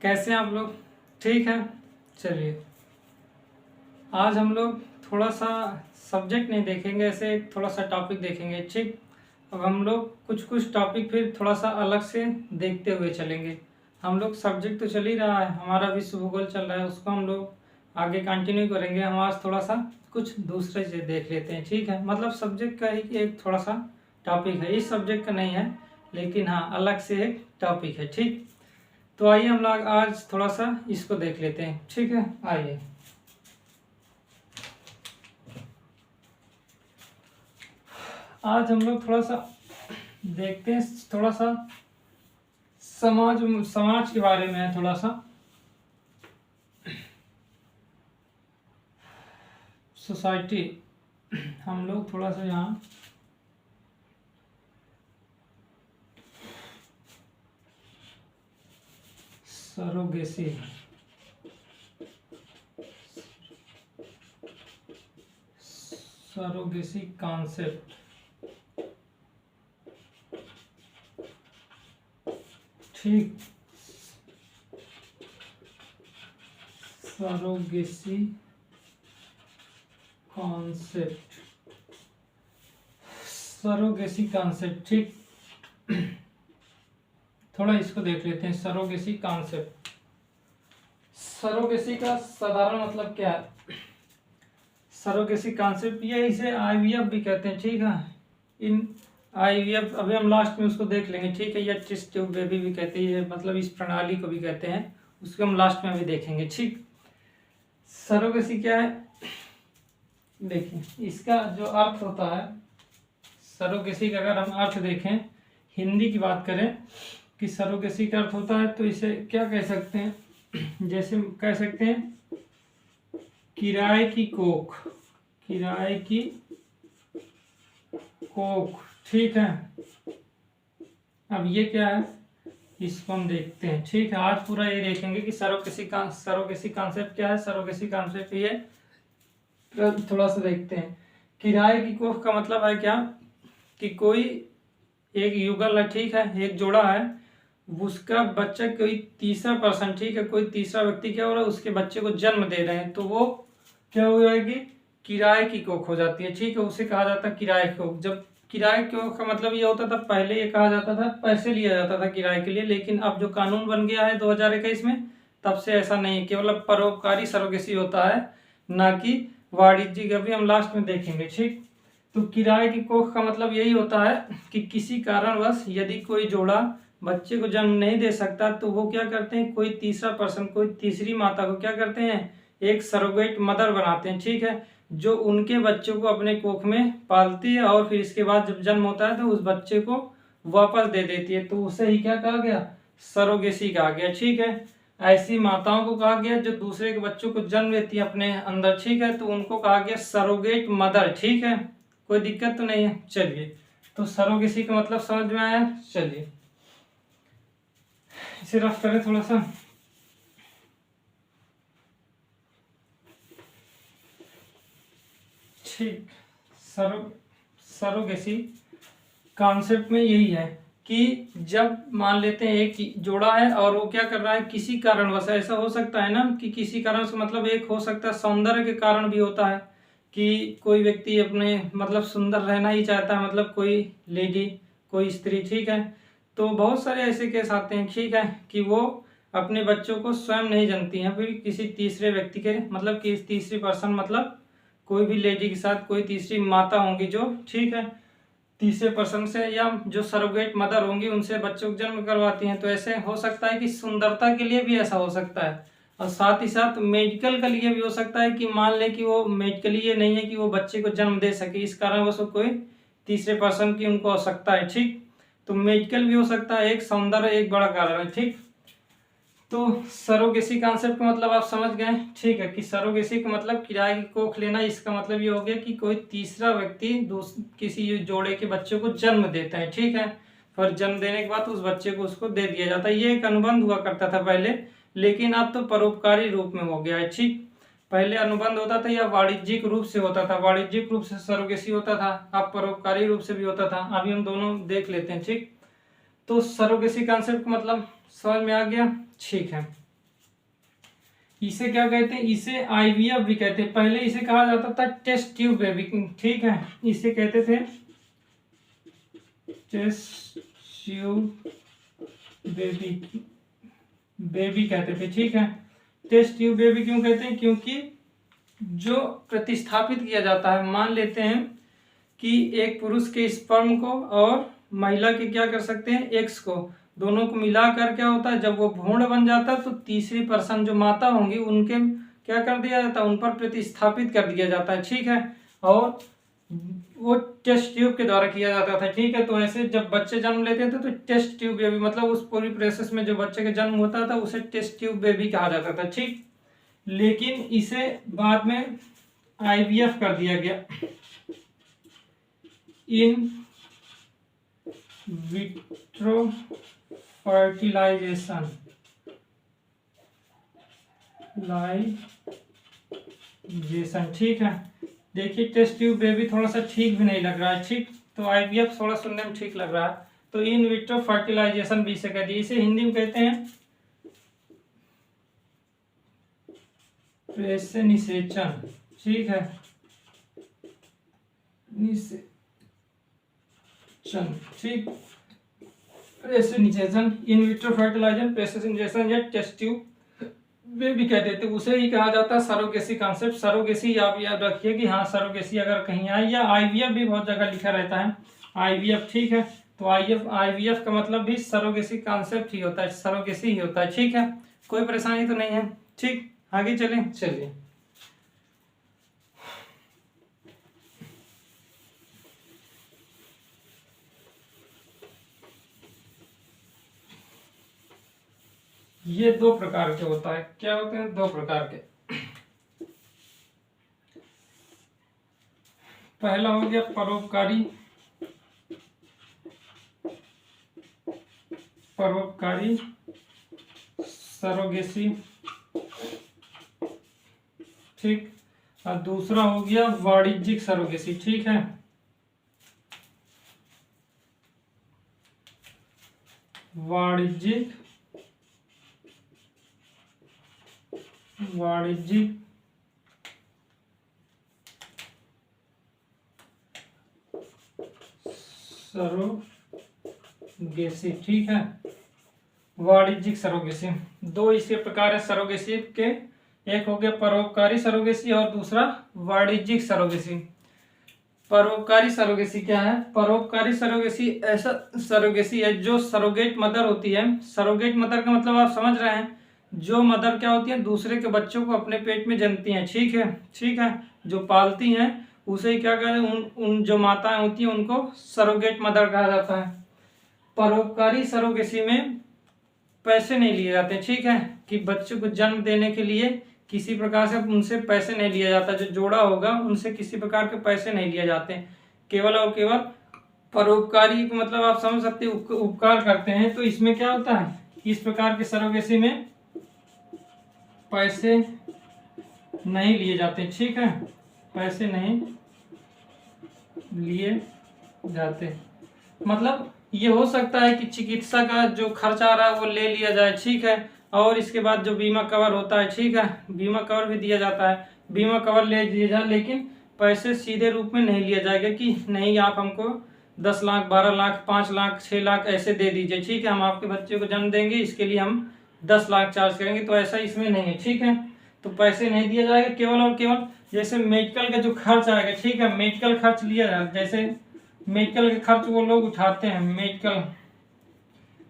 कैसे हैं आप लोग? ठीक है। चलिए, आज हम लोग थोड़ा सा सब्जेक्ट नहीं देखेंगे, ऐसे थोड़ा सा टॉपिक देखेंगे। ठीक, अब हम लोग कुछ कुछ टॉपिक फिर थोड़ा सा अलग से देखते हुए चलेंगे। हम लोग सब्जेक्ट तो चल ही रहा है, हमारा विश्व भूगोल चल रहा है, उसको हम लोग आगे कंटिन्यू करेंगे। हम आज थोड़ा सा कुछ दूसरे से देख लेते हैं। ठीक है, मतलब सब्जेक्ट का ही एक थोड़ा सा टॉपिक है, इस सब्जेक्ट का नहीं है, लेकिन हाँ अलग से एक टॉपिक है। ठीक, तो आइए हम लोग आज थोड़ा सा इसको देख लेते हैं। ठीक है, आइए। आज हम लोग थोड़ा सा देखते हैं, थोड़ा सा समाज समाज के बारे में है। थोड़ा सा सोसाइटी, हम लोग थोड़ा सा यहाँ सरोगेसी सरोगेसी कॉन्सेप्ट, ठीक, सरोगेसी कॉन्सेप्ट, सरोगेसी कॉन्सेप्ट। ठीक, थोड़ा इसको देख लेते हैं। सरोगेसी कॉन्सेप्ट, सरोगेसी का साधारण मतलब क्या है? सरोगेसी कॉन्सेप्ट, ये इसे आईवीएफ भी कहते हैं। ठीक है, इन आईवीएफ अभी हम लास्ट में उसको देख लेंगे। ठीक है, या टेस्ट ट्यूब बेबी भी कहते हैं, मतलब इस प्रणाली को भी कहते हैं, उसको हम लास्ट में भी देखेंगे। ठीक, सरोगेसी क्या है? देखिए, इसका जो अर्थ होता है, सरोगेसी का अगर हम अर्थ देखें, हिंदी की बात करें कि सरोगेसी का अर्थ होता है, तो इसे क्या कह सकते हैं? जैसे कह सकते हैं किराए की कोख, किराए की कोख। ठीक है, अब ये क्या है, इसको हम देखते हैं। ठीक है, आज पूरा ये देखेंगे कि सरोगेसी कॉन्सेप्ट क्या है। सरोगेसी कॉन्सेप्ट ये थोड़ा सा देखते हैं। किराए की कोख का मतलब है क्या कि कोई एक युगल है, ठीक है, एक जोड़ा है, उसका बच्चा कोई तीसरा पर्सन, ठीक है, कोई तीसरा व्यक्ति क्या हो रहा है, उसके बच्चे को जन्म दे रहे हैं, तो वो क्या हो जाएगी, किराए की कोख हो जाती है। ठीक है, उसे कहा जाता है किराए की कोख। जब किराए की कोख का मतलब ये होता था, पहले ये कहा जाता था पैसे लिया जाता था किराए के लिए, लेकिन अब जो कानून बन गया है 2021 में, तब से ऐसा नहीं है, केवल परोपकारी सरोगेसी होता है, ना कि वाणिज्यिक। अभी हम लास्ट में देखेंगे। ठीक, तो किराए की कोख का मतलब यही होता है कि किसी कारणवश यदि कोई जोड़ा बच्चे को जन्म नहीं दे सकता, तो वो क्या करते हैं, कोई तीसरा पर्सन, कोई तीसरी माता को क्या करते हैं, एक सरोगेट मदर बनाते हैं। ठीक है, जो उनके बच्चों को अपने कोख में पालती है, और फिर इसके बाद जब जन्म होता है तो उस बच्चे को वापस दे देती है, तो उसे ही क्या कहा गया, सरोगेसी कहा गया। ठीक है, ऐसी माताओं को कहा गया जो दूसरे के बच्चों को जन्म देती है अपने अंदर। ठीक है, तो उनको कहा गया सरोगेट मदर। ठीक है, कोई दिक्कत तो नहीं है। चलिए, तो सरोगेसी का मतलब समझ में आया। चलिए इसे रफ करें थोड़ा सा। ठीक, सरोगेसी कॉन्सेप्ट में यही है कि जब मान लेते हैं एक जोड़ा है और वो क्या कर रहा है, किसी कारणवश, ऐसा हो सकता है ना कि किसी कारण से, मतलब एक हो सकता है सौंदर्य के कारण भी होता है कि कोई व्यक्ति अपने मतलब सुंदर रहना ही चाहता है, मतलब कोई लेडी, कोई स्त्री। ठीक है, तो बहुत सारे ऐसे केस आते हैं, ठीक है, कि वो अपने बच्चों को स्वयं नहीं जनती हैं, फिर किसी तीसरे व्यक्ति के, मतलब कि तीसरी पर्सन, मतलब कोई भी लेडी के साथ कोई तीसरी माता होंगी जो, ठीक है, तीसरे पर्सन से या जो सरोगेट मदर होंगी उनसे बच्चों को जन्म करवाती हैं। तो ऐसे हो सकता है कि सुंदरता के लिए भी ऐसा हो सकता है, और साथ ही साथ मेडिकल के लिए भी हो सकता है कि मान ले कि वो मेडिकली ये नहीं है कि वो बच्चे को जन्म दे सके, इस कारण वो कोई तीसरे पर्सन की उनको आवश्यकता है। ठीक, तो मेडिकल भी हो सकता है, एक सौंदर्य एक बड़ा कारण है। ठीक, तो सरोगेसी कॉन्सेप्ट का मतलब आप समझ गए। ठीक है, कि सरोगेसी का मतलब किराए की कोख लेना, इसका मतलब ये हो गया कि कोई तीसरा व्यक्ति किसी जोड़े के बच्चों को जन्म देता है। ठीक है, फिर जन्म देने के बाद उस बच्चे को उसको दे दिया जाता है। ये एक अनुबंध हुआ करता था पहले, लेकिन अब तो परोपकारी रूप में हो गया है। ठीक, पहले अनुबंध होता था या वाणिज्यिक रूप से होता था, वाणिज्यिक रूप से सरोगेसी होता था, अब परोपकारी रूप से भी होता था। अभी हम दोनों देख लेते हैं। ठीक, तो सरोगेसी कॉन्सेप्ट का मतलब समझ में आ गया। ठीक है, इसे क्या कहते हैं, इसे आईवीएफ भी कहते हैं। पहले इसे कहा जाता था टेस्ट ट्यूब बेबी, ठीक है, इसे कहते थे टेस्ट ट्यूब बेबी कहते थे, ठीक है। टेस्ट ट्यूब बेबी क्यों कहते हैं, क्योंकि जो प्रतिस्थापित किया जाता है, मान लेते हैं कि एक पुरुष के स्पर्म को और महिला के क्या कर सकते हैं, एक्स को, दोनों को मिलाकर क्या होता है, जब वो भ्रूण बन जाता है तो तीसरी पर्सन जो माता होंगी उनके क्या कर दिया जाता है, उन पर प्रतिस्थापित कर दिया जाता है, ठीक है। और वो टेस्ट ट्यूब के द्वारा किया जाता था, ठीक है। तो ऐसे जब बच्चे जन्म लेते थे तो टेस्ट ट्यूब बेबी, मतलब उस पूरी प्रोसेस में जो बच्चे का जन्म होता था उसे टेस्ट ट्यूब बेबी कहा जाता था, ठीक। लेकिन इसे बाद में आईवीएफ कर दिया गया, इन विट्रो फर्टिलाइजेशन, ठीक है। देखिए टेस्ट ट्यूब बेबी थोड़ा सा ठीक भी नहीं लग रहा है, ठीक, तो आईवीएफ थोड़ा सुनने में ठीक लग रहा है। तो इन विट्रो फर्टिलाइजेशन भी इसे कह दिए, इसे हिंदी में कहते हैं निषेचन, ठीक है, निषेचन, ठीक, निषेचन, इन विट्रो फर्टिलाइजेशन, प्रेसिनेशन या टेस्ट ट्यूब वे भी कहते थे। उसे ही कहा जाता है सरोगेसी कॉन्सेप्ट। सरोगेसी आप याद रखिए कि हाँ सरोगेसी अगर कहीं आए, या आईवीएफ भी बहुत जगह लिखा रहता है आईवीएफ, ठीक है। तो आईवीएफ का मतलब भी सरोगेसी कॉन्सेप्ट ही होता है, सरोगेसी ही होता है, ठीक है। कोई परेशानी तो नहीं है, ठीक। आगे चलें, चलिए ये दो प्रकार के होता है, क्या होते हैं, दो प्रकार के। पहला हो गया परोपकारी, परोपकारी सरोगेसी, ठीक, और दूसरा हो गया वाणिज्यिक सरोगेसी, ठीक है। वाणिज्यिक सरोगेसी, ठीक है। वाणिज्यिक सरोगेसी, दो इसके प्रकार है सरोगेसी के, एक हो गया परोपकारी सरोगेसी और दूसरा वाणिज्यिक सरोगेसी। परोपकारी सरोगेसी क्या है, परोपकारी सरोगेसी ऐसा सरोगेसी है जो सरोगेट मदर होती है। सरोगेट मदर का मतलब आप समझ रहे हैं, जो मदर क्या होती है, दूसरे के बच्चों को अपने पेट में जन्मती हैं, ठीक है, ठीक है, जो पालती हैं उसे क्या कहते हैं, उन जो माताएं होती हैं उनको सरोगेट मदर कहा जाता है। परोपकारी सरोगेसी में पैसे नहीं लिए जाते, ठीक है, कि बच्चे को जन्म देने के लिए किसी प्रकार से उनसे पैसे नहीं लिया जाता, जो जोड़ा होगा उनसे किसी प्रकार के पैसे नहीं लिए जाते, केवल और केवल परोपकारी को मतलब आप समझ सकते हैं, उपकार करते हैं। तो इसमें क्या होता है, इस प्रकार के सरोगेसी में पैसे नहीं लिए जाते, ठीक है, पैसे नहीं लिए जाते। मतलब ये हो सकता है कि चिकित्सा का जो खर्चा आ रहा है वो ले लिया जाए, ठीक है, और इसके बाद जो बीमा कवर होता है, ठीक है, बीमा कवर भी दिया जाता है, बीमा कवर ले दिया जाए, लेकिन पैसे सीधे रूप में नहीं लिया जाएगा कि नहीं आप हमको 10 लाख 12 लाख 5 लाख 6 लाख ऐसे दे दीजिए, ठीक है, हम आपके बच्चे को जन्म देंगे, इसके लिए हम 10 लाख चार्ज करेंगे, तो ऐसा इसमें नहीं है, ठीक है। तो पैसे नहीं दिया जाएगा, केवल और केवल जैसे मेडिकल का जो खर्च आएगा, ठीक है, मेडिकल खर्च लिया जाए, जैसे मेडिकल के खर्च वो लोग उठाते हैं,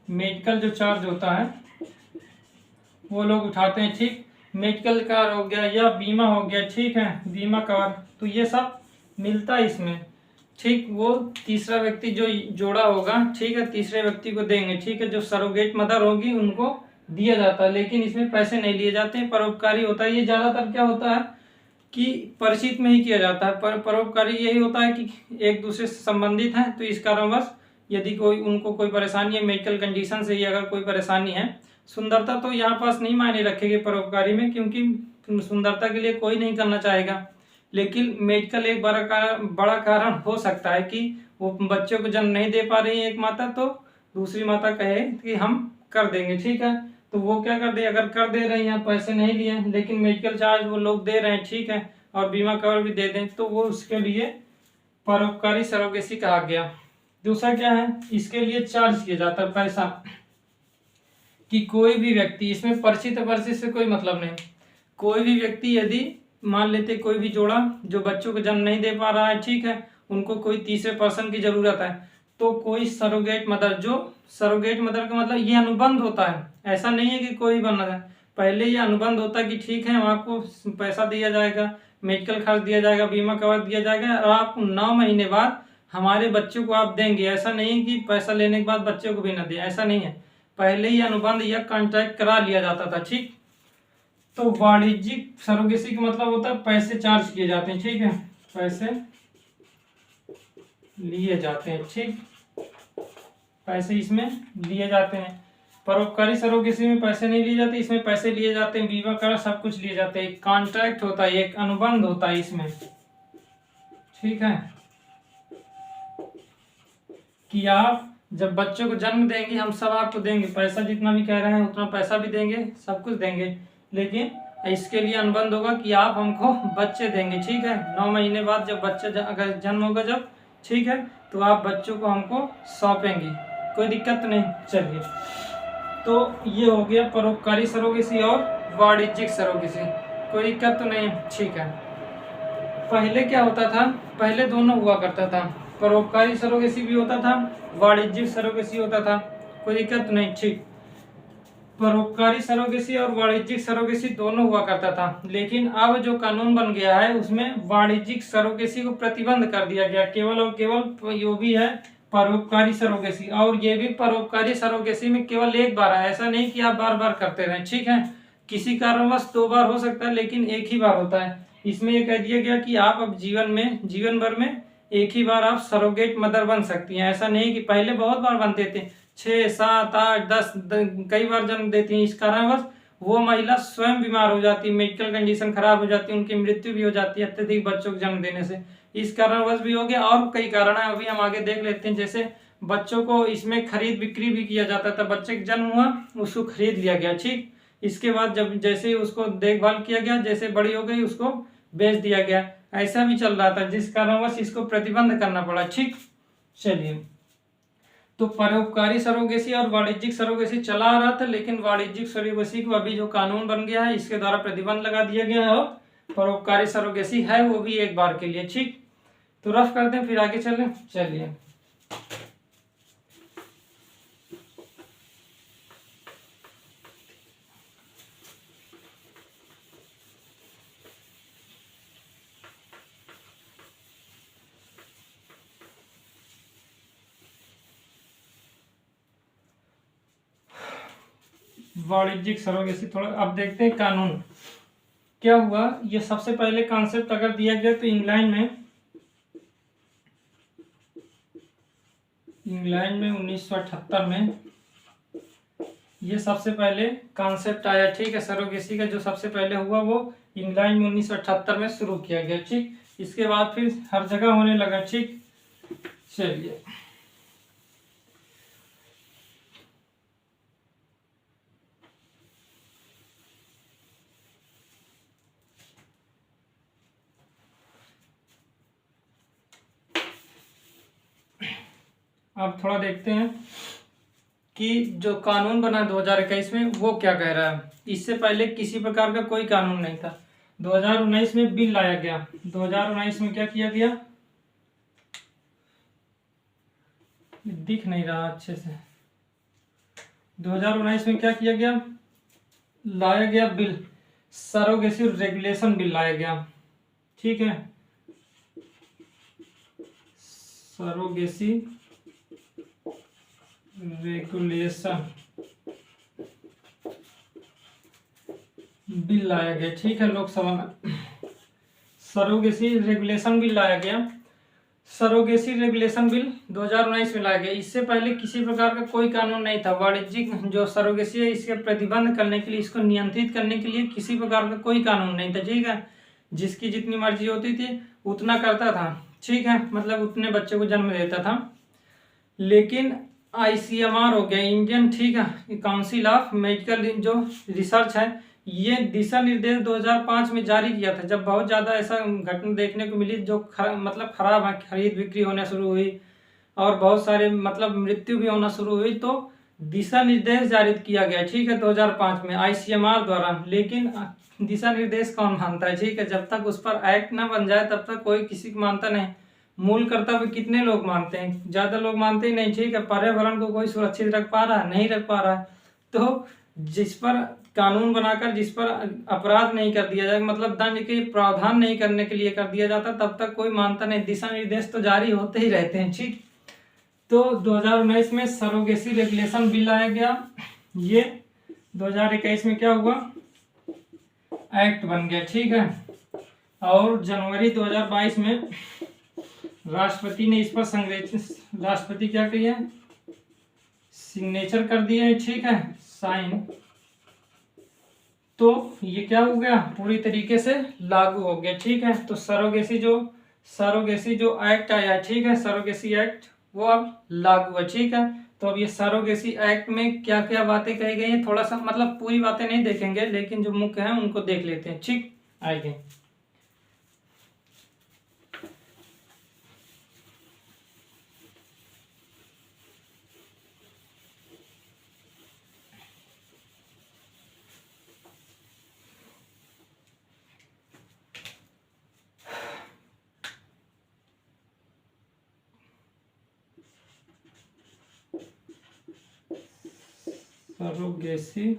मेडिकल जो चार्ज होता है वो लोग उठाते हैं, ठीक, मेडिकल का हो गया या बीमा हो गया, ठीक है, बीमा कवर, तो ये सब मिलता है इसमें, ठीक। वो तीसरा व्यक्ति जो जोड़ा होगा, ठीक है, तीसरे व्यक्ति को देंगे, ठीक है, जो सरोगेट मदर होगी उनको दिया जाता है, लेकिन इसमें पैसे नहीं लिए जाते हैं, परोपकारी होता है। ये ज्यादातर क्या होता है कि परिचित में ही किया जाता है, पर परोपकारी यही होता है कि एक दूसरे से संबंधित हैं, तो इस कारणवश यदि कोई उनको कोई परेशानी है, मेडिकल कंडीशन से ही अगर कोई परेशानी है, सुंदरता तो यहाँ पास नहीं मायने रखेगी परोपकारी में, क्योंकि सुंदरता के लिए कोई नहीं करना चाहेगा, लेकिन मेडिकल एक बड़ा कारण हो सकता है कि वो बच्चों को जन्म नहीं दे पा रही है एक माता, तो दूसरी माता कहे कि हम कर देंगे, ठीक है, तो वो क्या कर दे, अगर कर दे रहे हैं यहाँ पैसे नहीं लिए लेकिन मेडिकल चार्ज वो लोग दे रहे हैं, ठीक है, और बीमा कवर भी दे दें, तो वो उसके लिए परोपकारी सरोगेसी कहा गया। दूसरा क्या है, इसके लिए चार्ज किया जाता है पैसा, कि कोई भी व्यक्ति, इसमें पर्ची तो पर्ची से कोई मतलब नहीं, कोई भी व्यक्ति यदि मान लेते कोई भी जोड़ा जो बच्चों को जन्म नहीं दे पा रहा है, ठीक है, उनको कोई तीसरे पर्सन की जरूरत है, तो कोई सरोगेट मदर, जो सरोगेट मदर का मतलब ये अनुबंध होता है, ऐसा नहीं है कि कोई बनना है, पहले ये अनुबंध होता है कि ठीक है आपको पैसा दिया जाएगा, मेडिकल खर्च दिया जाएगा, बीमा कवर दिया जाएगा, और आप 9 महीने बाद हमारे बच्चों को आप देंगे। ऐसा नहीं कि पैसा लेने के बाद बच्चों को भी ना दे, ऐसा नहीं है, पहले ही अनुबंध या कॉन्ट्रैक्ट करा लिया जाता था, ठीक। तो वाणिज्यिक सरोगेसी का मतलब होता है पैसे चार्ज किए जाते हैं, ठीक है, पैसे लिए जाते हैं, ठीक, पैसे इसमें लिए जाते हैं। परोपकारी सरोगेसी में पैसे नहीं लिए जाते, इसमें पैसे लिए जाते हैं, बीमा कवर सब कुछ लिए जाते हैं, एक कॉन्ट्रैक्ट होता है, एक अनुबंध होता है इसमें, ठीक है, कि आप जब बच्चों को जन्म देंगे हम सब आपको देंगे, पैसा जितना भी कह रहे हैं उतना पैसा भी देंगे, सब कुछ देंगे, लेकिन इसके लिए अनुबंध होगा कि आप हमको बच्चे देंगे, ठीक है, 9 महीने बाद जब बच्चा अगर जन्म होगा जब, ठीक है, तो आप बच्चों को हमको सौंपेंगे, कोई दिक्कत नहीं। चलिए, तो ये हो गया परोपकारी सरोगेसी और वाणिज्यिक सरोगेसी, कोई दिक्कत तो नहीं, ठीक है। पहले क्या होता था, पहले दोनों हुआ करता था, परोपकारी सरोगेसी भी होता था, वाणिज्यिक सरोगेसी होता था, कोई दिक्कत नहीं, ठीक। परोपकारी सरोगेसी और वाणिज्यिक सरोगेसी दोनों हुआ करता था, लेकिन अब जो कानून बन गया है उसमें वाणिज्यिक सरोगेसी को प्रतिबंध कर दिया गया, केवल और केवल यो भी है परोपकारी सरोगेसी, और ये भी परोपकारी सरोगेसी में केवल एक बार है, ऐसा नहीं कि आप बार बार करते रहें, ठीक है, किसी कारणवश 2 बार हो सकता है लेकिन एक ही बार होता है। इसमें यह कह दिया गया कि आप अब जीवन भर में एक ही बार आप सरोगेट मदर बन सकती हैं, ऐसा नहीं कि पहले बहुत बार बनते थे, 6, 7, 8, 10 कई बार जन्म देती हैं, इस कारणवश वो महिला स्वयं बीमार हो जाती है, मेडिकल कंडीशन खराब हो जाती है, उनकी मृत्यु भी हो जाती है अत्यधिक बच्चों को जन्म देने से, इस कारणवश भी हो गया, और कई कारण है, अभी हम आगे देख लेते हैं। जैसे बच्चों को इसमें खरीद बिक्री भी किया जाता था, बच्चे का जन्म हुआ उसको खरीद लिया गया, ठीक, इसके बाद जब जैसे उसको देखभाल किया गया, जैसे बड़ी हो गई उसको बेच दिया गया, ऐसा भी चल रहा था, जिस कारणवश इसको प्रतिबंध करना पड़ा, ठीक। चलिए, तो परोपकारी सरोगेसी और वाणिज्यिक सरोगेसी चला आ रहा था, लेकिन वाणिज्यिक सरोगेसी को अभी जो कानून बन गया है इसके द्वारा प्रतिबंध लगा दिया गया है, और परोपकारी सरोगेसी है वो भी एक बार के लिए, ठीक। तो रफ करते हैं फिर आगे चलें। चलिए, वाणिज्यिक सरोगेसी थोड़ा अब देखते हैं कानून क्या हुआ। ये सबसे पहले कॉन्सेप्ट अगर दिया गया तो इंग्लैंड में 1978 में ये सबसे पहले कॉन्सेप्ट आया, ठीक है, सरोगेसी का जो सबसे पहले हुआ वो इंग्लैंड में 1978 में शुरू किया गया, ठीक। इसके बाद फिर हर जगह होने लगा, ठीक। चलिए, अब थोड़ा देखते हैं कि जो कानून बना 2021 में वो क्या कह रहा है। इससे पहले किसी प्रकार का कोई कानून नहीं था। 2019 में बिल लाया गया। 2019 में क्या किया गया, दिख नहीं रहा अच्छे से। 2019 में क्या किया गया, लाया गया बिल, सरोगेसी रेगुलेशन बिल लाया गया, ठीक है, सरोगेसी रेगुलेशन बिल लाया गया, ठीक है, लोकसभा में सरोगेसी रेगुलेशन बिल लाया गया। सरोगेसी रेगुलेशन बिल 2019 में लाया गया। इससे पहले किसी प्रकार का कोई कानून नहीं था। वाणिज्यिक जो सरोगेसी है इसके प्रतिबंध करने के लिए, इसको नियंत्रित करने के लिए किसी प्रकार का कोई कानून नहीं था, ठीक है। जिसकी जितनी मर्जी होती थी उतना करता था, ठीक है, मतलब उतने बच्चों को जन्म देता था। लेकिन ICMR हो गया, इंडियन, ठीक है, काउंसिल ऑफ मेडिकल जो रिसर्च है, ये दिशा निर्देश 2005 में जारी किया था, जब बहुत ज़्यादा ऐसा घटना देखने को मिली जो मतलब खराब है, खरीद बिक्री होने शुरू हुई और बहुत सारे मतलब मृत्यु भी होना शुरू हुई, तो दिशा निर्देश जारी किया गया, ठीक है, 2005 में ICMR द्वारा। लेकिन दिशा निर्देश कौन मानता है, ठीक है, जब तक उस पर एक्ट ना बन जाए तब तक कोई किसी को मानता नहीं। मूल कर्तव्य कितने लोग मानते हैं, ज्यादा लोग मानते ही नहीं, ठीक है। पर्यावरण को कोई सुरक्षित रख पा रहा है, नहीं रख पा रहा है। तो जिस पर कानून बनाकर जिस पर अपराध नहीं कर दिया जाए, मतलब दंड के प्रावधान नहीं करने के लिए कर दिया जाता, तब तक कोई मानता नहीं। दिशा निर्देश तो जारी होते ही रहते हैं, ठीक। तो 2019 में सरोगेसी रेगुलेशन बिल लाया गया, ये 2021 में क्या हुआ, एक्ट बन गया, ठीक है। और जनवरी 2022 में राष्ट्रपति ने इस पर राष्ट्रपति क्या किया, सिग्नेचर कर दिया है, ठीक है, साइन। तो ये क्या हो गया, पूरी तरीके से लागू हो गया, ठीक है। तो सरोगेसी जो एक्ट आया है, ठीक है, सरोगेसी एक्ट, वो अब लागू है, ठीक है। तो अब ये सरोगेसी एक्ट में क्या क्या बातें कही गई हैं, थोड़ा सा मतलब पूरी बातें नहीं देखेंगे, लेकिन जो मुख्य है उनको देख लेते हैं, ठीक। आइए, सरोगेसी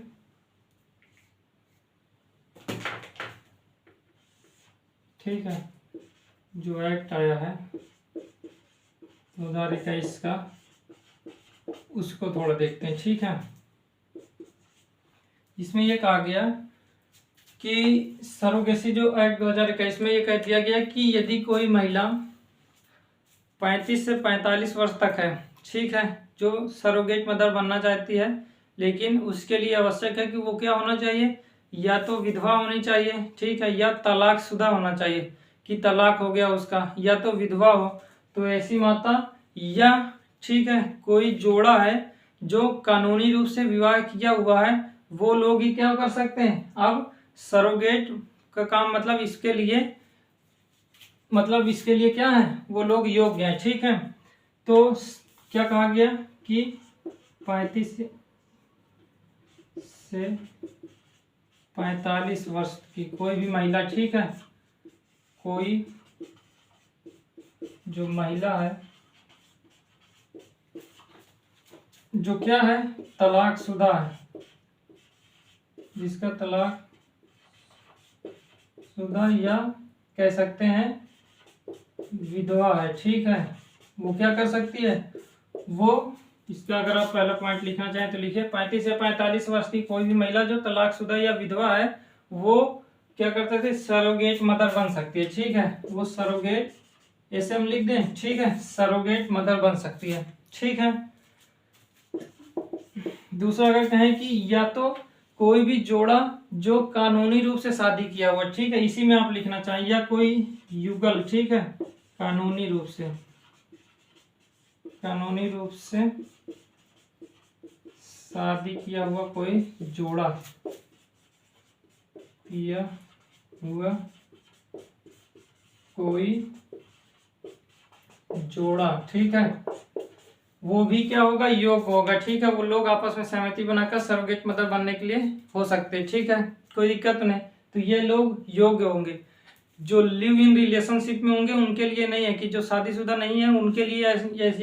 ठीक है, जो एक्ट आया है 2021 का, उसको थोड़ा देखते हैं, ठीक है। इसमें ये कहा गया कि सरोगेसी जो एक्ट 2021 में ये कह दिया गया कि यदि कोई महिला 35 से 45 वर्ष तक है, ठीक है, जो सरोगेट मदर बनना चाहती है, लेकिन उसके लिए आवश्यक है कि वो क्या होना चाहिए, या तो विधवा होनी चाहिए, ठीक है, या तलाकशुदा होना चाहिए, कि तलाक हो गया उसका, या तो विधवा हो। तो ऐसी माता, या ठीक है कोई जोड़ा है जो कानूनी रूप से विवाह किया हुआ है, वो लोग ही क्या कर सकते हैं अब सरोगेट का काम, मतलब इसके लिए क्या है, वो लोग योग्य हैं, ठीक है। तो क्या कहा गया कि 35 से 45 वर्ष की कोई भी महिला, ठीक है, कोई जो महिला है जो क्या है तलाकशुदा है, जिसका तलाक शुदा या कह सकते हैं विधवा है, ठीक है, वो क्या कर सकती है, वो इसका अगर आप पहला पॉइंट लिखना चाहें तो लिखिए, 35 से 45 वर्ष की कोई भी महिला जो तलाकशुदा या विधवा है, वो क्या करते थे, सरोगेट मदर बन सकती है, ठीक है। वो सरोगेट, ऐसे हम लिख दें, ठीक है, सरोगेट मदर बन सकती है, ठीक है। दूसरा अगर कहें कि या तो कोई भी जोड़ा जो कानूनी रूप से शादी किया हुआ, ठीक है, इसी में आप लिखना चाहिए, या कोई युगल, ठीक है, कानूनी रूप से शादी किया हुआ कोई जोड़ा किया हुआ कोई जोड़ा, ठीक है, वो भी क्या होगा, योग्य होगा, ठीक है। वो लोग आपस में सहमति बनाकर सरोगेट मदर बनने के लिए हो सकते हैं, ठीक है, कोई दिक्कत नहीं। तो ये लोग योग्य होंगे। जो लिव इन रिलेशनशिप में होंगे उनके लिए नहीं है, कि जो शादीशुदा नहीं है उनके लिए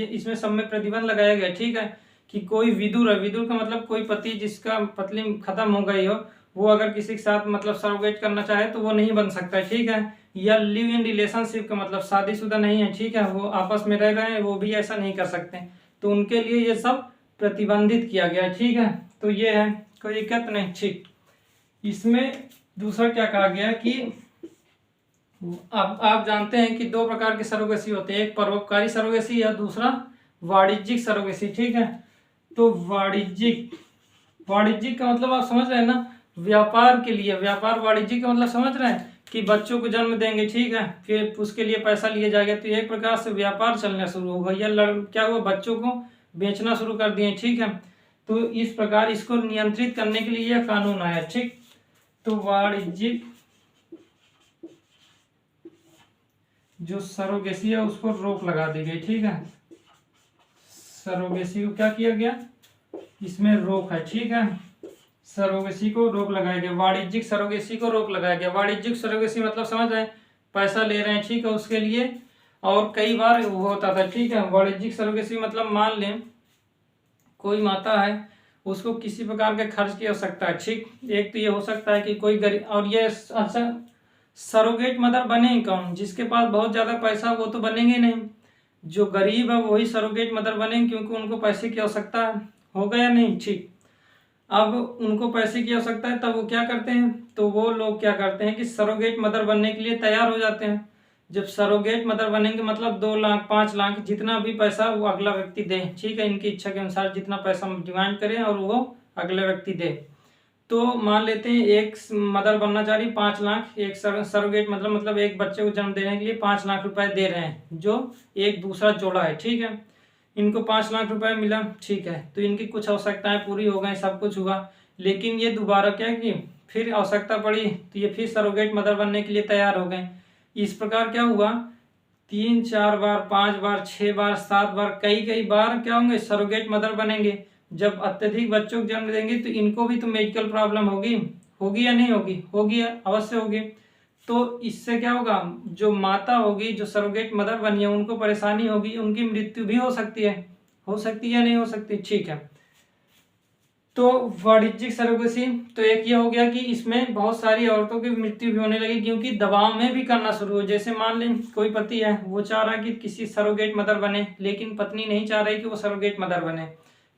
इसमें सब में प्रतिबंध लगाया गया, ठीक है। कि कोई विदुर है, विदुर का मतलब कोई पति जिसका पत्नी खत्म हो गई हो, वो अगर किसी के साथ मतलब सरोगेट करना चाहे तो वो नहीं बन सकता, ठीक है। या लिव इन रिलेशनशिप का मतलब शादीशुदा नहीं है, ठीक है, वो आपस में रह रहे हैं, वो भी ऐसा नहीं कर सकते, तो उनके लिए ये सब प्रतिबंधित किया गया, ठीक है। तो ये है, कोई दिक्कत नहीं, ठीक। इसमें दूसरा क्या कहा गया कि अब आप जानते हैं कि दो प्रकार की सरोगेसी होते हैं, एक परोपकारी सरोगेसी या दूसरा वाणिज्यिक सरोगेसी, ठीक है। तो वाणिज्यिक का मतलब आप समझ रहे हैं ना, व्यापार के लिए, व्यापार, वाणिज्यिक का मतलब समझ रहे हैं कि बच्चों को जन्म देंगे, ठीक है, फिर उसके लिए पैसा लिया जाएगा, तो एक प्रकार से व्यापार चलना शुरू होगा, या क्या हुआ, बच्चों को बेचना शुरू कर दिए, ठीक है। तो इस प्रकार इसको नियंत्रित करने के लिए यह कानून आया, ठीक। तो वाणिज्यिक जो सरोगेसी है उसको रोक लगा दी गई, ठीक है। सरोगेसी को क्या किया गया, इसमें रोक है, ठीक है। सरोगेसी को रोक लगाया गया, वाणिज्यिक सरोगेसी को रोक लगाया गया। वाणिज्यिक सरोगेसी मतलब समझ रहे हैं, पैसा ले रहे हैं, ठीक है, उसके लिए। और कई बार वो होता था, ठीक है। वाणिज्यिक सरोगेसी मतलब मान लें कोई माता है, उसको किसी प्रकार के खर्च की आवश्यकता है, ठीक। एक तो ये हो सकता है कि कोई गरीब, और ये अच्छा सरोगेट मदर बने कौन, जिसके पास बहुत ज्यादा पैसा वो तो बनेंगे नहीं, जो गरीब है वही सरोगेट मदर बनेंगे, क्योंकि उनको पैसे की आवश्यकता है, हो गया नहीं, ठीक। अब उनको पैसे की आवश्यकता है, तब वो क्या करते हैं, तो वो लोग क्या करते हैं कि सरोगेट मदर बनने के लिए तैयार हो जाते हैं। जब सरोगेट मदर बनेंगे मतलब 2 लाख 5 लाख जितना भी पैसा वो अगला व्यक्ति दे, ठीक है, इनकी इच्छा के अनुसार जितना पैसा डिमांड करें और वो अगले व्यक्ति दे। तो मान लेते हैं एक मदर बनना चाह रही 5 लाख, एक सरोगेट मतलब एक बच्चे को जन्म देने के लिए 5 लाख रुपए दे रहे हैं, जो एक दूसरा जोड़ा है, ठीक है। इनको 5 लाख रुपए मिला, ठीक है। तो इनकी कुछ आवश्यकताएं पूरी हो गई, सब कुछ हुआ, लेकिन ये दोबारा क्या कि फिर आवश्यकता पड़ी, तो ये फिर सरोगेट मदर बनने के लिए तैयार हो गए। इस प्रकार क्या हुआ, 3 4 बार 5 बार 6 बार 7 बार कई बार क्या होंगे, सरोगेट मदर बनेंगे। जब अत्यधिक बच्चों को जन्म देंगे तो इनको भी तो मेडिकल प्रॉब्लम होगी, होगी या नहीं होगी, होगी, अवश्य होगी। तो इससे क्या होगा, जो माता होगी, जो सरोगेट मदर बनी है, उनको परेशानी होगी, उनकी मृत्यु भी हो सकती है, या नहीं हो सकती, ठीक है। तो वाणिज्यिक सरोगेसी तो एक ये हो गया कि इसमें बहुत सारी औरतों की मृत्यु भी होने लगी, क्योंकि दबाव में भी करना शुरू हो। जैसे मान लें कोई पति है, वो चाह रहा है कि किसी सरोगेट मदर बने, लेकिन पत्नी नहीं चाह रही कि वो सरोगेट मदर बने,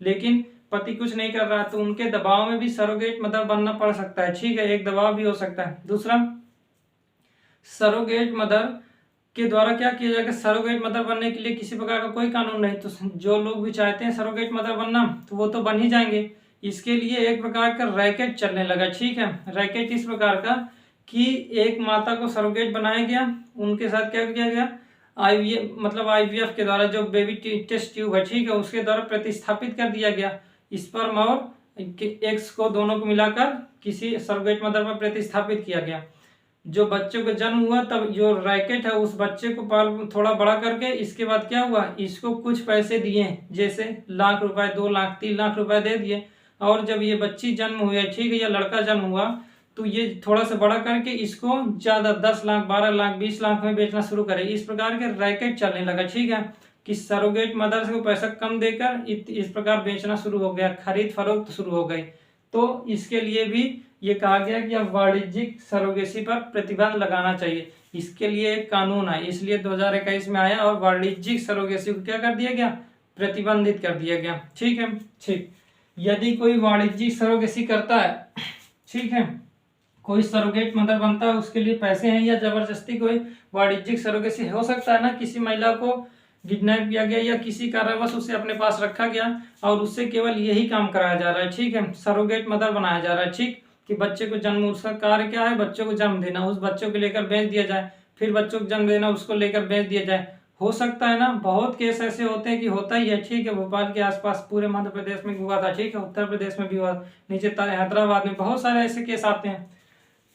लेकिन पति कुछ नहीं कर रहा, तो उनके दबाव में भी सरोगेट मदर बनना पड़ सकता है, ठीक है, एक दबाव भी हो सकता है। दूसरा, सरोगेट मदर के द्वारा क्या किया जाएगा, सरोगेट मदर बनने के लिए किसी प्रकार का कोई कानून नहीं, तो जो लोग भी चाहते हैं सरोगेट मदर बनना तो वो तो बन ही जाएंगे। इसके लिए एक प्रकार का रैकेट चलने लगा, ठीक है। रैकेट इस प्रकार का कि एक माता को सरोगेट बनाया गया, उनके साथ क्या किया गया, आईवीएफ मतलब आईवीएफ के द्वारा जो बेबी टेस्ट ट्यूब है, ठीक है, उसके द्वारा प्रतिस्थापित कर दिया गया स्पर्म और एग्स को, दोनों को मिलाकर किसी सरोगेट मदर पर प्रतिस्थापित किया गया। जो बच्चे को जन्म हुआ तब जो रैकेट है उस बच्चे को पाल थोड़ा बड़ा करके, इसके बाद क्या हुआ, इसको कुछ पैसे दिए, जैसे लाख रुपए 2 लाख 3 लाख रुपए दे दिए। और जब ये बच्ची जन्म हुई है, ठीक है, या लड़का जन्म हुआ, तो ये थोड़ा सा बड़ा करके इसको ज्यादा 10 लाख 12 लाख 20 लाख में बेचना शुरू करे। इस प्रकार के रैकेट चलने लगा, ठीक है, कि सरोगेट मदर से पैसा कम देकर इस प्रकार बेचना शुरू हो गया, खरीद फरोख्त शुरू हो गई। तो इसके लिए भी ये कहा गया कि अब वाणिज्यिक सरोगेसी पर प्रतिबंध लगाना चाहिए, इसके लिए एक कानून आया, इसलिए 2021 में आया और वाणिज्यिक सरोगेसी को क्या कर दिया गया, प्रतिबंधित कर दिया गया, ठीक है, ठीक। यदि कोई वाणिज्यिक सरोगेसी करता है, ठीक है, कोई सरोगेट मदर बनता है, उसके लिए पैसे हैं या जबरदस्ती कोई वाणिज्यिक सरोगेसी हो सकता है ना, किसी महिला को किडनैप किया गया या किसी कारणवश उसे अपने पास रखा गया और उससे केवल यही काम कराया जा रहा है, ठीक है, सरोगेट मदर बनाया जा रहा है, ठीक, कि बच्चे को जन्म, उसका कार्य क्या है, बच्चे को जन्म देना, उस बच्चे को लेकर बेच दिया जाए, फिर बच्चों को जन्म देना, उसको लेकर बेच दिया जाए, हो सकता है ना। बहुत केस ऐसे होते हैं कि होता ही है, ठीक है, भोपाल के आसपास पूरे मध्य प्रदेश में हुआ था, ठीक है, उत्तर प्रदेश में भी हुआ, नीचे हैदराबाद में बहुत सारे ऐसे केस आते हैं।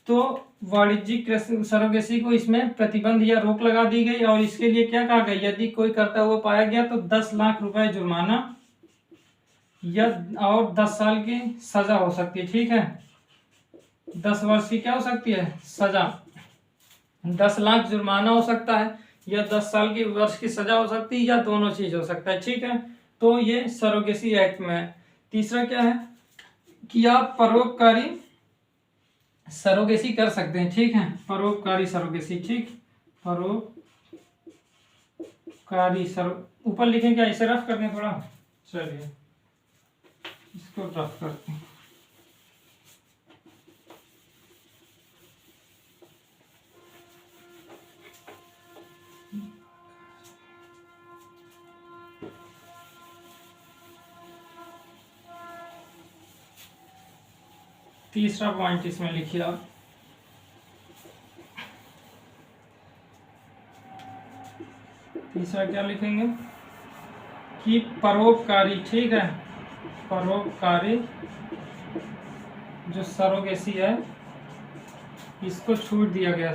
तो वाणिज्यिक सरोगेसी को इसमें प्रतिबंध या रोक लगा दी गई और इसके लिए क्या कहा गया, यदि कोई करता हुआ पाया गया तो 10 लाख रुपए जुर्माना या और 10 साल की सजा हो सकती है, ठीक है, 10 वर्ष की क्या हो सकती है सजा, 10 लाख जुर्माना हो सकता है या 10 साल की वर्ष की सजा हो सकती है या दोनों चीज हो सकता है, ठीक है। तो ये सरोगेसी एक्ट में है। तीसरा क्या है कि आप परोपकारी सरोगेसी कर सकते हैं, ठीक है, परोपकारी सरोगेसी, ठीक, परोपकारी ऊपर लिखें क्या, इसे रफ करते हैं थोड़ा, चलिए इसको रफ करते हैं। तीसरा पॉइंट इसमें लिखिए आप, तीसरा क्या लिखेंगे कि परोपकारी, ठीक है, परोपकारी जो सरोगेसी है इसको छूट दिया गया,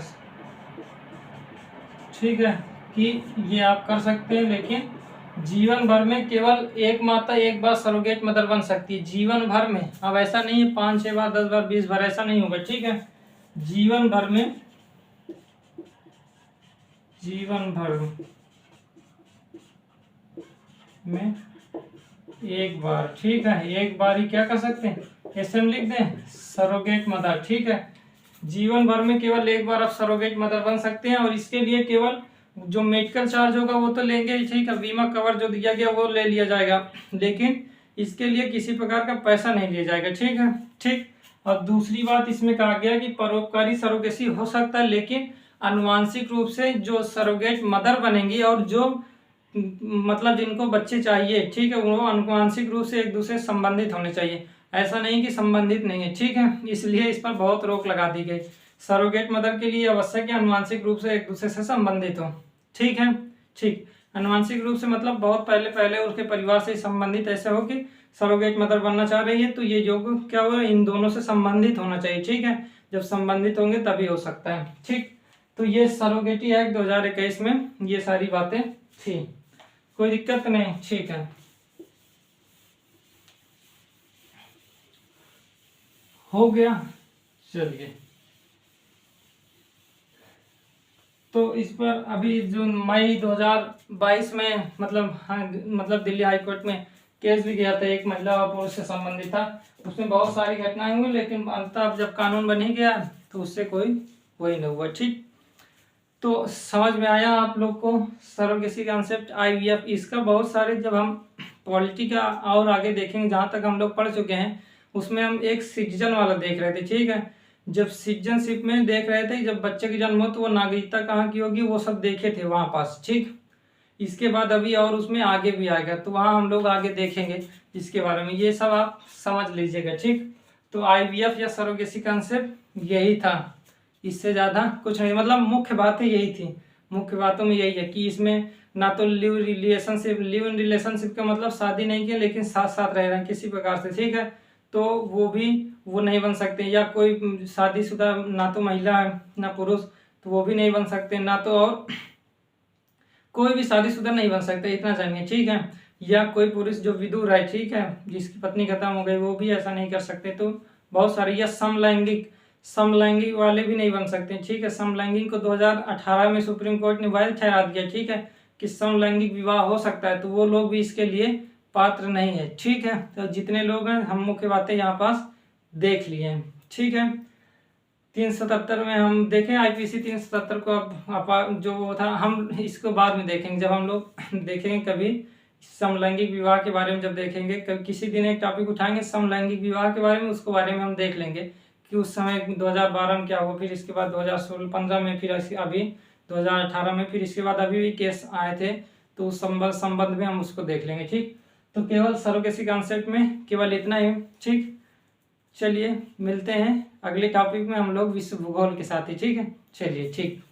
ठीक है, कि ये आप कर सकते हैं, लेकिन जीवन भर में केवल एक माता एक बार सरोगेट मदर बन सकती है, जीवन भर में। अब ऐसा नहीं है 5-6 बार 10 बार 20 बार, ऐसा नहीं होगा, ठीक है। जीवन भर में, जीवन भर में एक बार, ठीक है, एक बार ही क्या कर सकते हैं, ऐसे हम लिख दें सरोगेट मदर, ठीक है। जीवन भर में केवल एक बार आप सरोगेट मदर बन सकते हैं, और इसके लिए केवल जो मेडिकल चार्ज होगा वो तो लेंगे ही, ठीक है, बीमा कवर जो दिया गया वो ले लिया जाएगा, लेकिन इसके लिए किसी प्रकार का पैसा नहीं लिया जाएगा, ठीक है, ठीक। और दूसरी बात इसमें कहा गया कि परोपकारी सरोगेसी हो सकता है, लेकिन आनुवांशिक रूप से जो सरोगेट मदर बनेंगी और जो मतलब जिनको बच्चे चाहिए, ठीक है, वो आनुवांशिक रूप से एक दूसरे से संबंधित होने चाहिए, ऐसा नहीं कि संबंधित नहीं है, ठीक है। इसलिए इस पर बहुत रोक लगा दी गई। सरोगेट मदर के लिए आवश्यक है आनुवांशिक रूप से एक दूसरे से संबंधित हो, ठीक है, ठीक। आनुवांशिक रूप से मतलब बहुत पहले उसके परिवार से संबंधित ऐसे हो कि सरोगेट मदर बनना चाह रही है, तो ये जो क्या हुआ, इन दोनों से संबंधित होना चाहिए, ठीक है। जब संबंधित होंगे तभी हो सकता है, ठीक। तो ये सरोगेटी एक्ट 2021 में ये सारी बातें थी, कोई दिक्कत नहीं, ठीक है, हो गया। चलिए, तो इस पर अभी जो मई 2022 में मतलब मतलब दिल्ली हाई कोर्ट में केस भी गया था, एक महिला और पुरुष से संबंधित था, उसमें बहुत सारी घटनाएं हुई, लेकिन अंततः अब जब कानून बन ही गया तो उससे कोई वही नहीं हुआ, ठीक। तो समझ में आया आप लोग को सरोगेसी कॉन्सेप्ट, IVF, इसका बहुत सारे जब हम पॉलिटी का और आगे देखेंगे, जहाँ तक हम लोग पढ़ चुके हैं उसमें हम एक सिटीजन वाला देख रहे थे, ठीक है। जब सिटीजनशिप में देख रहे थे, जब बच्चे की जन्म हो तो वो नागरिकता कहाँ की होगी, वो सब देखे थे वहाँ पास, ठीक। इसके बाद अभी और उसमें आगे भी आएगा, तो वहाँ हम लोग आगे देखेंगे इसके बारे में, ये सब आप समझ लीजिएगा, ठीक। तो IVF या सरोगेसी कॉन्सेप्ट यही था, इससे ज़्यादा कुछ नहीं, मतलब मुख्य बातें यही थी, मुख्य बातों में यही है कि इसमें ना तो लिव इन रिलेशनशिप का मतलब शादी नहीं किया लेकिन साथ साथ रह रहे हैं किसी प्रकार से, ठीक है, तो वो नहीं बन सकते, या कोई शादीशुदा ना तो महिला है ना पुरुष, तो वो भी नहीं बन सकते, ना तो और कोई भी शादीशुदा नहीं बन सकते, इतना जानिए, ठीक है। या कोई पुरुष जो विधुर है, ठीक है, जिसकी पत्नी खत्म हो गई, वो भी ऐसा नहीं कर सकते, तो बहुत सारे, या समलैंगिक वाले भी नहीं बन सकते, ठीक है। समलैंगिक को 2018 में सुप्रीम कोर्ट ने वैध ठहरा दिया, ठीक है, कि समलैंगिक विवाह हो सकता है, तो वो लोग भी इसके लिए पात्र नहीं है, ठीक है। तो जितने लोग हैं हम मुख्य बातें यहाँ पास देख लिए हैं, ठीक है। 377 में हम देखें IPC 377 को, अब जो था हम इसको बाद में देखेंगे, जब हम लोग देखेंगे कभी समलैंगिक विवाह के बारे में, जब देखेंगे कभी किसी दिन एक टॉपिक उठाएंगे समलैंगिक विवाह के बारे में, उसको बारे में हम देख लेंगे कि उस समय 2012 में क्या हुआ, फिर इसके बाद 2016-15 में, फिर अभी 2018 में, फिर इसके बाद अभी भी केस आए थे, तो उस संबंध में हम उसको देख लेंगे, ठीक। तो केवल सरोगेसी कॉन्सेप्ट में केवल इतना ही, ठीक। चलिए मिलते हैं अगले टॉपिक में हम लोग विश्व भूगोल के साथ ही, ठीक है, चलिए, ठीक।